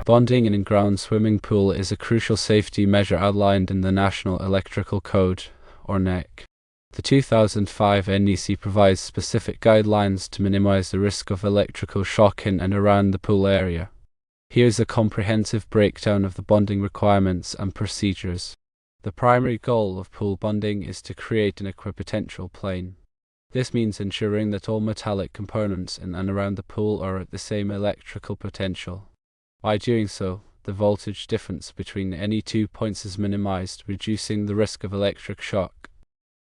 Bonding in an in-ground swimming pool is a crucial safety measure outlined in the National Electrical Code, or NEC. The 2005 NEC provides specific guidelines to minimize the risk of electrical shock in and around the pool area. Here's a comprehensive breakdown of the bonding requirements and procedures. The primary goal of pool bonding is to create an equipotential plane. This means ensuring that all metallic components in and around the pool are at the same electrical potential. By doing so, the voltage difference between any 2 points is minimized, reducing the risk of electric shock.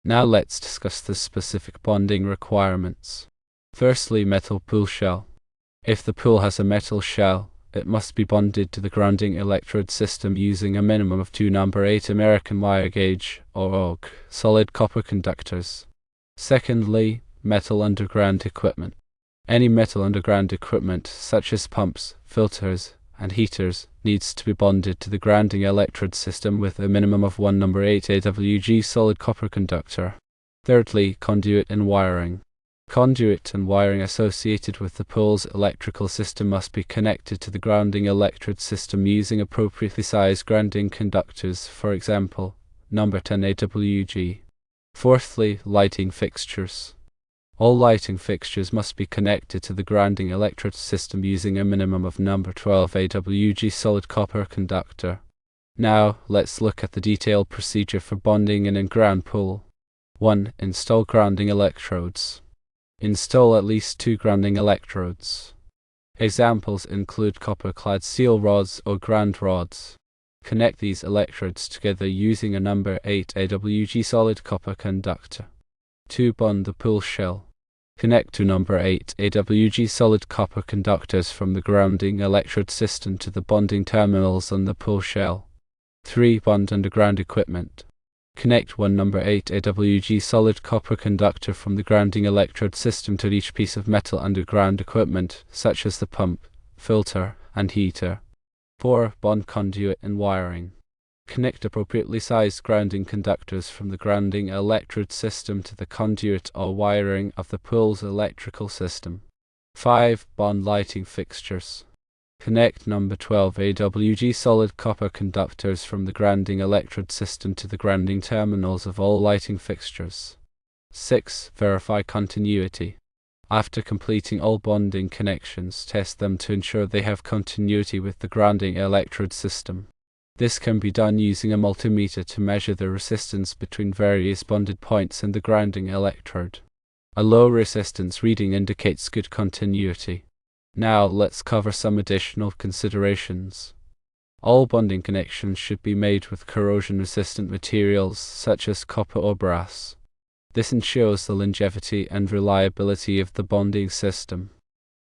Now let's discuss the specific bonding requirements. Firstly, metal pool shell. If the pool has a metal shell, it must be bonded to the grounding electrode system using a minimum of 2 number 8 American wire gauge, or AUG, solid copper conductors. Secondly, metal underground equipment. Any metal underground equipment, such as pumps, filters, and heaters, needs to be bonded to the grounding electrode system with a minimum of 1 number 8 AWG solid copper conductor. Thirdly, conduit and wiring. Conduit and wiring associated with the pool's electrical system must be connected to the grounding electrode system using appropriately sized grounding conductors, for example, number 10 AWG. Fourthly, lighting fixtures. All lighting fixtures must be connected to the grounding electrode system using a minimum of number 12 AWG solid copper conductor. Now, let's look at the detailed procedure for bonding an in-ground pool. 1. Install grounding electrodes. Install at least 2 grounding electrodes. Examples include copper-clad seal rods or ground rods. Connect these electrodes together using a number 8 AWG solid copper conductor. 2. Bond the pool shell. Connect to number 8 AWG solid copper conductors from the grounding electrode system to the bonding terminals on the pool shell. 3. Bond underground equipment. Connect one number 8 AWG solid copper conductor from the grounding electrode system to each piece of metal underground equipment, such as the pump, filter, and heater. 4. Bond conduit and wiring. Connect appropriately sized grounding conductors from the grounding electrode system to the conduit or wiring of the pool's electrical system. 5. Bond lighting fixtures. Connect number 12 AWG solid copper conductors from the grounding electrode system to the grounding terminals of all lighting fixtures. 6. Verify continuity. After completing all bonding connections, test them to ensure they have continuity with the grounding electrode system. This can be done using a multimeter to measure the resistance between various bonded points in the grounding electrode. A low resistance reading indicates good continuity. Now let's cover some additional considerations. All bonding connections should be made with corrosion-resistant materials such as copper or brass. This ensures the longevity and reliability of the bonding system.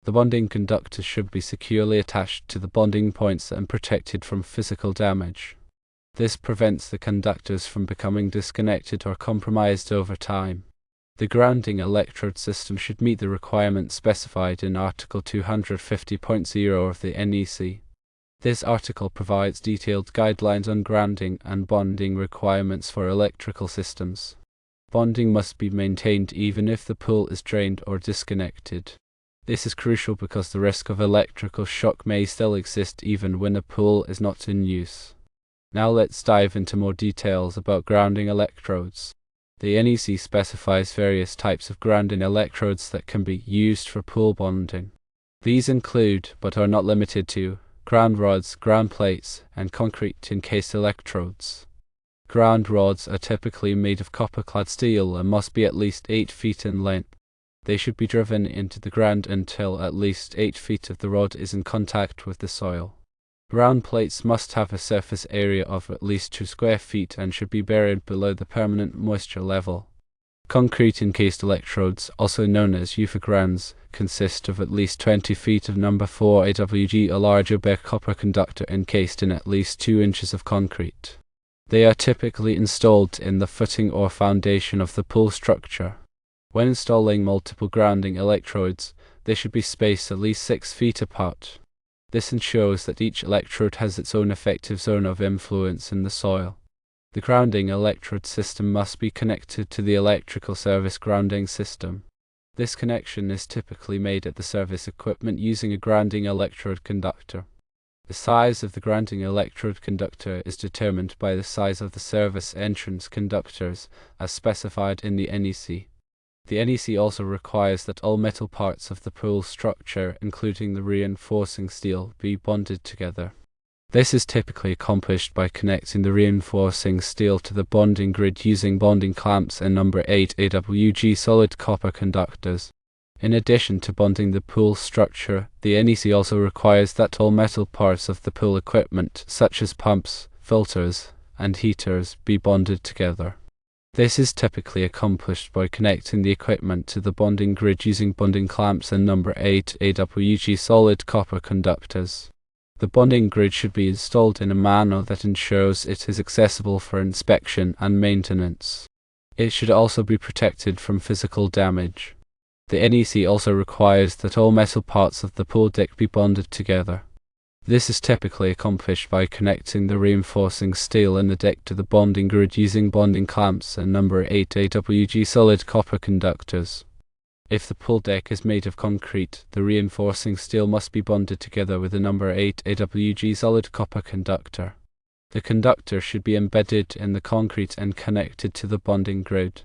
The bonding conductor should be securely attached to the bonding points and protected from physical damage. This prevents the conductors from becoming disconnected or compromised over time. The grounding electrode system should meet the requirements specified in Article 250.0 of the NEC. This article provides detailed guidelines on grounding and bonding requirements for electrical systems. Bonding must be maintained even if the pool is drained or disconnected. This is crucial because the risk of electrical shock may still exist even when a pool is not in use. Now let's dive into more details about grounding electrodes. The NEC specifies various types of grounding electrodes that can be used for pool bonding. These include, but are not limited to, ground rods, ground plates, and concrete encased electrodes. Ground rods are typically made of copper-clad steel and must be at least 8 feet in length. They should be driven into the ground until at least 8 feet of the rod is in contact with the soil. Ground plates must have a surface area of at least 2 square feet and should be buried below the permanent moisture level. Concrete encased electrodes, also known as UFA-grounds, consist of at least 20 feet of number 4 AWG or larger bare copper conductor encased in at least 2 inches of concrete. They are typically installed in the footing or foundation of the pool structure. When installing multiple grounding electrodes, they should be spaced at least 6 feet apart. This ensures that each electrode has its own effective zone of influence in the soil. The grounding electrode system must be connected to the electrical service grounding system. This connection is typically made at the service equipment using a grounding electrode conductor. The size of the grounding electrode conductor is determined by the size of the service entrance conductors, as specified in the NEC. The NEC also requires that all metal parts of the pool structure, including the reinforcing steel, be bonded together. This is typically accomplished by connecting the reinforcing steel to the bonding grid using bonding clamps and number 8 AWG solid copper conductors. In addition to bonding the pool structure, the NEC also requires that all metal parts of the pool equipment, such as pumps, filters, and heaters, be bonded together. This is typically accomplished by connecting the equipment to the bonding grid using bonding clamps and number 8 AWG solid copper conductors. The bonding grid should be installed in a manner that ensures it is accessible for inspection and maintenance. It should also be protected from physical damage. The NEC also requires that all metal parts of the pool deck be bonded together. This is typically accomplished by connecting the reinforcing steel in the deck to the bonding grid using bonding clamps and number 8 AWG solid copper conductors. If the pool deck is made of concrete, the reinforcing steel must be bonded together with a number 8 AWG solid copper conductor. The conductor should be embedded in the concrete and connected to the bonding grid.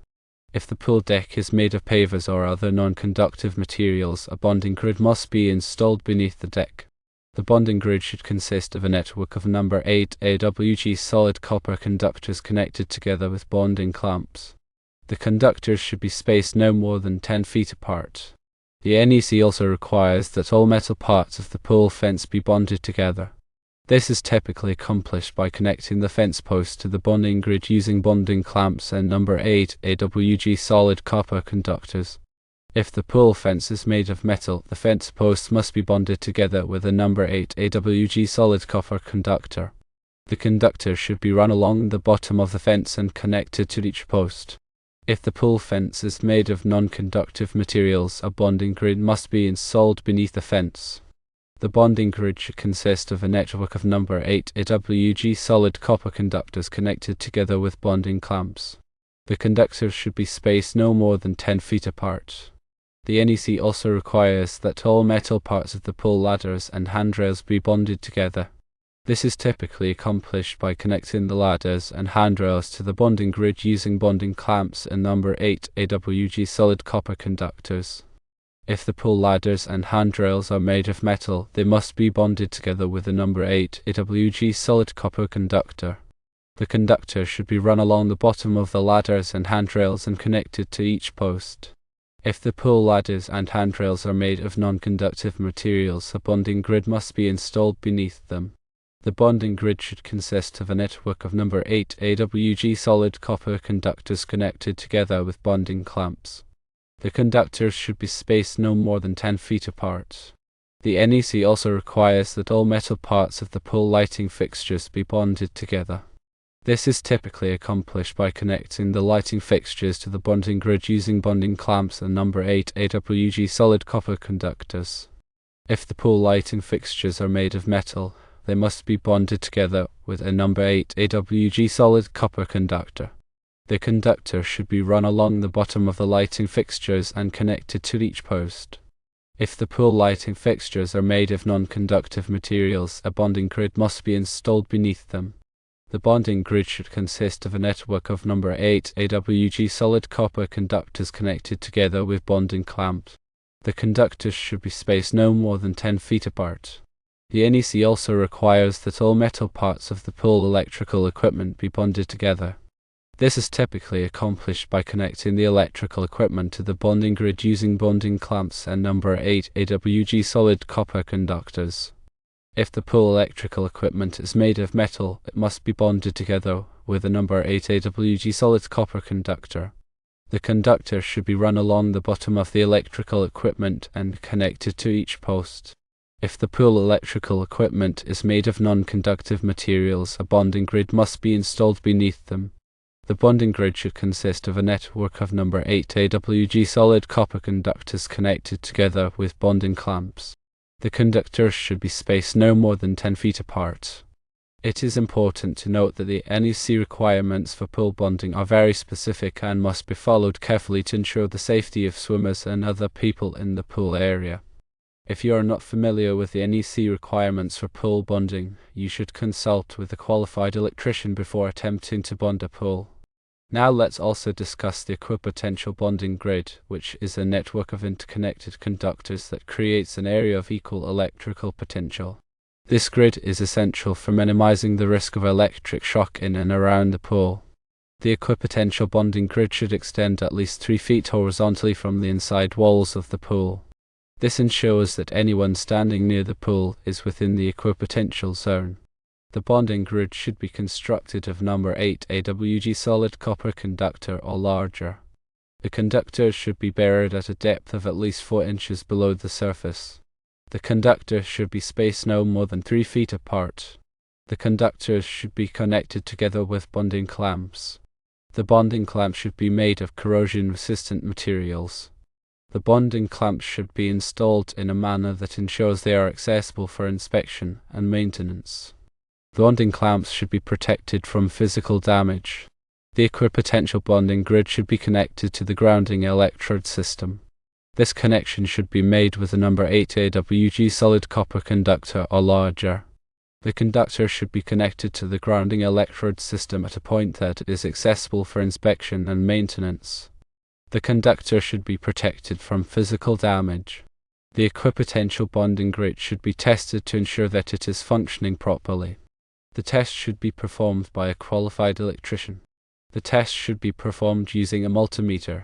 If the pool deck is made of pavers or other non-conductive materials, a bonding grid must be installed beneath the deck. The bonding grid should consist of a network of number 8 AWG solid copper conductors connected together with bonding clamps. The conductors should be spaced no more than 10 feet apart. The NEC also requires that all metal parts of the pool fence be bonded together. This is typically accomplished by connecting the fence post to the bonding grid using bonding clamps and number 8 AWG solid copper conductors. If the pool fence is made of metal, the fence posts must be bonded together with a number 8 AWG solid copper conductor. The conductor should be run along the bottom of the fence and connected to each post. If the pool fence is made of non-conductive materials, a bonding grid must be installed beneath the fence. The bonding grid should consist of a network of number 8 AWG solid copper conductors connected together with bonding clamps. The conductors should be spaced no more than 10 feet apart. The NEC also requires that all metal parts of the pool ladders and handrails be bonded together. This is typically accomplished by connecting the ladders and handrails to the bonding grid using bonding clamps and number 8 AWG solid copper conductors. If the pool ladders and handrails are made of metal, they must be bonded together with a number 8 AWG solid copper conductor. The conductor should be run along the bottom of the ladders and handrails and connected to each post. If the pool ladders and handrails are made of non-conductive materials, a bonding grid must be installed beneath them. The bonding grid should consist of a network of number 8 AWG solid copper conductors connected together with bonding clamps. The conductors should be spaced no more than 10 feet apart. The NEC also requires that all metal parts of the pool lighting fixtures be bonded together. This is typically accomplished by connecting the lighting fixtures to the bonding grid using bonding clamps and number 8 AWG solid copper conductors. If the pool lighting fixtures are made of metal, they must be bonded together with a number 8 AWG solid copper conductor. The conductor should be run along the bottom of the lighting fixtures and connected to each post. If the pool lighting fixtures are made of non-conductive materials, a bonding grid must be installed beneath them. The bonding grid should consist of a network of number 8 AWG solid copper conductors connected together with bonding clamps. The conductors should be spaced no more than 10 feet apart. The NEC also requires that all metal parts of the pool electrical equipment be bonded together. This is typically accomplished by connecting the electrical equipment to the bonding grid using bonding clamps and number 8 AWG solid copper conductors. If the pool electrical equipment is made of metal, it must be bonded together with a number 8 AWG solid copper conductor. The conductor should be run along the bottom of the electrical equipment and connected to each post. If the pool electrical equipment is made of non-conductive materials, a bonding grid must be installed beneath them. The bonding grid should consist of a network of number 8 AWG solid copper conductors connected together with bonding clamps. The conductors should be spaced no more than 10 feet apart. It is important to note that the NEC requirements for pool bonding are very specific and must be followed carefully to ensure the safety of swimmers and other people in the pool area. If you are not familiar with the NEC requirements for pool bonding, you should consult with a qualified electrician before attempting to bond a pool. Now let's also discuss the equipotential bonding grid, which is a network of interconnected conductors that creates an area of equal electrical potential. This grid is essential for minimizing the risk of electric shock in and around the pool. The equipotential bonding grid should extend at least 3 feet horizontally from the inside walls of the pool. This ensures that anyone standing near the pool is within the equipotential zone. The bonding grid should be constructed of number 8 AWG solid copper conductor or larger. The conductors should be buried at a depth of at least 4 inches below the surface. The conductors should be spaced no more than 3 feet apart. The conductors should be connected together with bonding clamps. The bonding clamps should be made of corrosion-resistant materials. The bonding clamps should be installed in a manner that ensures they are accessible for inspection and maintenance. The bonding clamps should be protected from physical damage. The equipotential bonding grid should be connected to the grounding electrode system. This connection should be made with a number 8 AWG solid copper conductor or larger. The conductor should be connected to the grounding electrode system at a point that is accessible for inspection and maintenance. The conductor should be protected from physical damage. The equipotential bonding grid should be tested to ensure that it is functioning properly. The test should be performed by a qualified electrician. The test should be performed using a multimeter.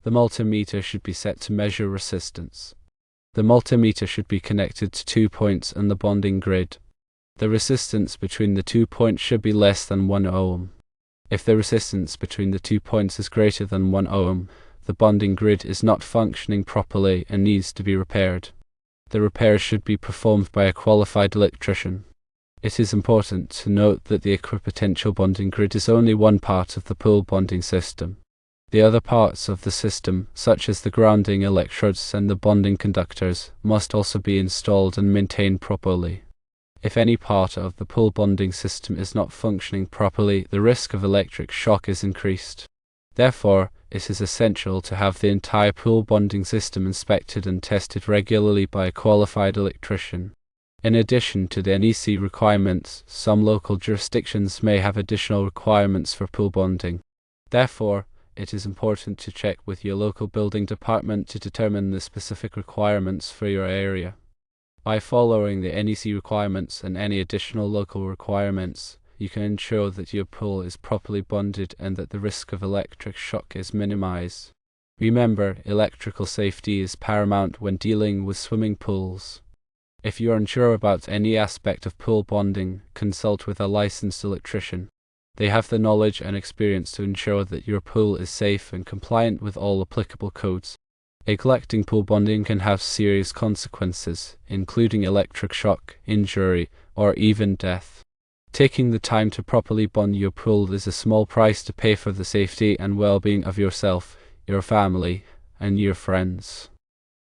The multimeter should be set to measure resistance. The multimeter should be connected to 2 points in the bonding grid. The resistance between the 2 points should be less than 1 ohm. If the resistance between the 2 points is greater than 1 ohm, the bonding grid is not functioning properly and needs to be repaired. The repair should be performed by a qualified electrician. It is important to note that the equipotential bonding grid is only one part of the pool bonding system. The other parts of the system, such as the grounding electrodes and the bonding conductors, must also be installed and maintained properly. If any part of the pool bonding system is not functioning properly, the risk of electric shock is increased. Therefore, it is essential to have the entire pool bonding system inspected and tested regularly by a qualified electrician. In addition to the NEC requirements, some local jurisdictions may have additional requirements for pool bonding. Therefore, it is important to check with your local building department to determine the specific requirements for your area. By following the NEC requirements and any additional local requirements, you can ensure that your pool is properly bonded and that the risk of electric shock is minimized. Remember, electrical safety is paramount when dealing with swimming pools. If you are unsure about any aspect of pool bonding, consult with a licensed electrician. They have the knowledge and experience to ensure that your pool is safe and compliant with all applicable codes. Neglecting pool bonding can have serious consequences, including electric shock, injury, or even death. Taking the time to properly bond your pool is a small price to pay for the safety and well-being of yourself, your family, and your friends.